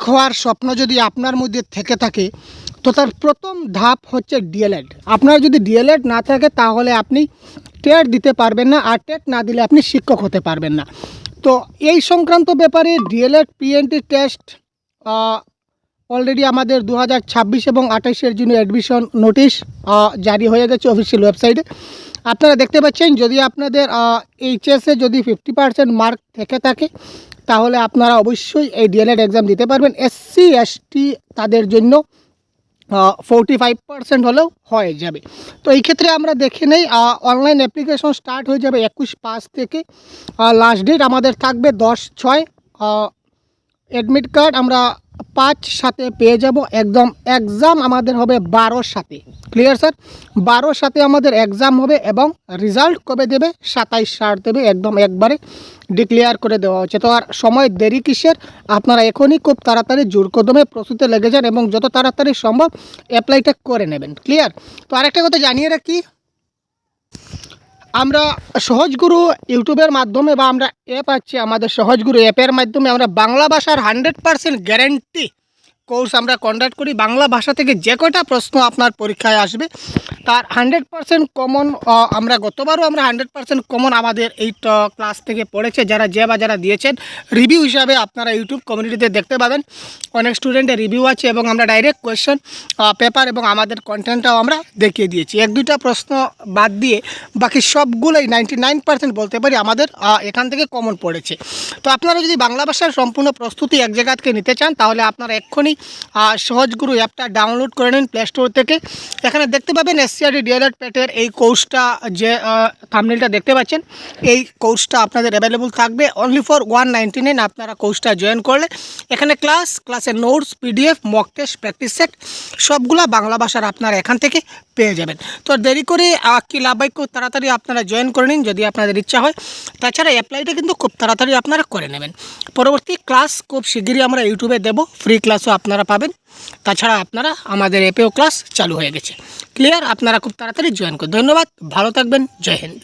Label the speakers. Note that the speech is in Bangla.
Speaker 1: হওয়ার স্বপ্ন যদি আপনার মধ্যে থেকে থাকে, তো তার প্রথম ধাপ হচ্ছে ডিএলএড। আপনার যদি ডিএলএড না থাকে তাহলে আপনি টেট দিতে পারবেন না, আর টেট না দিলে আপনি শিক্ষক হতে পারবেন না। তো এই সংক্রান্ত ব্যাপারে ডিএলএড পিএনটি টেস্ট অলরেডি আমাদের 2026 এবং 28-এর জন্য অ্যাডমিশন নোটিশ জারি হয়ে গেছে অফিসিয়াল ওয়েবসাইটে। আপনারা দেখতে পাচ্ছেন, যদি আপনাদের এইচএসে যদি 50% মার্ক থেকে থাকে তাহলে আপনারা অবশ্যই এই ডিএলএড এক্সাম দিতে পারবেন। এসসি এসটি তাদের জন্য 45% হলেও হয়ে যাবে। তো এই ক্ষেত্রে আমরা দেখে নেই, অনলাইন অ্যাপ্লিকেশন স্টার্ট হয়ে যাবে 21/5 থেকে। লাস্ট ডেট আমাদের থাকবে 10/6। অ্যাডমিট কার্ড আমরা 5/7 পেয়ে যাব। একদম এক্সাম আমাদের হবে 12/7। Clear sir? 12/7 আমাদের এক্সাম হবে এবং রেজাল্ট কবে দেবে? 27/8 দেবে। একদম একবারে ডিক্লেয়ার করে দেওয়া হচ্ছে। তো আর সময় দেরি কিসের? আপনারা এখনই খুব তাড়াতাড়ি জোর কদমে প্রস্তুতে লেগে যান এবং যত তাড়াতাড়ি সম্ভব অ্যাপ্লাইটা করে নেবেন। ক্লিয়ার? তো আরেকটা কথা জানিয়ে রাখি, আমরা সহজগুরু ইউটিউবের মাধ্যমে বা আমরা অ্যাপ আছে আমাদের সহজগুরু অ্যাপের মাধ্যমে আমরা বাংলা ভাষার 100% গ্যারেন্টি কোর্স আমরা কন্ডাক্ট করি। বাংলা ভাষা থেকে যে কয়টা প্রশ্ন আপনার পরীক্ষায় আসবে তার 100% কমন আমরা গতবারও আমরা 100% কমন আমাদের এই ক্লাস থেকে পড়েছে। যারা দিয়েছেন রিভিউ হিসাবে আপনারা ইউটিউব কমিউনিটিতে দেখতে পাবেন। অনেক স্টুডেন্টের রিভিউ আছে এবং আমরা ডাইরেক্ট কোয়েশ্চেন পেপার এবং আমাদের কন্টেন্টটাও আমরা দেখিয়ে দিয়েছি। 1-2টা প্রশ্ন বাদ দিয়ে বাকি সবগুলোই 99% বলতে পারি আমাদের এখান থেকে কমন পড়েছে। তো আপনারা যদি বাংলা ভাষার সম্পূর্ণ প্রস্তুতি এক জায়গা থেকে নিতে চান তাহলে আপনারা এক্ষুনি সহজগুরু অ্যাপটা ডাউনলোড করে নিন প্লে স্টোর থেকে। এখানে দেখতে পাবেন এসসিআরটি ডিএলএড প্যাটের এই কোর্সটা, যে থাম্বনেলটা দেখতে পাচ্ছেন, এই কোর্সটা আপনাদের অ্যাভেলেবল থাকবে অনলি ফর 199। আপনারা কোর্সটা জয়েন করলে এখানে ক্লাসের notes, PDF, mock test, practice set সবগুলা বাংলা ভাষার আপনারা এখান থেকে পেয়ে যাবেন। তো দেরি করে কি লাভ হয়, খুব তাড়াতাড়ি আপনারা জয়েন করে নিন যদি আপনাদের ইচ্ছা হয়। তাছাড়া অ্যাপ্লাইটা কিন্তু খুব তাড়াতাড়ি আপনারা করে নেবেন। পরবর্তী ক্লাস খুব শিগগিরই আমরা ইউটিউবে দেব, ফ্রি ক্লাসও আপনারা পাবেন। তাছাড়া আপনারা আমাদের অ্যাপেও ক্লাস চালু হয়ে গেছে। ক্লিয়ার? আপনারা খুব তাড়াতাড়ি জয়েন করুন। ধন্যবাদ, ভালো থাকবেন, জয় হিন্দ।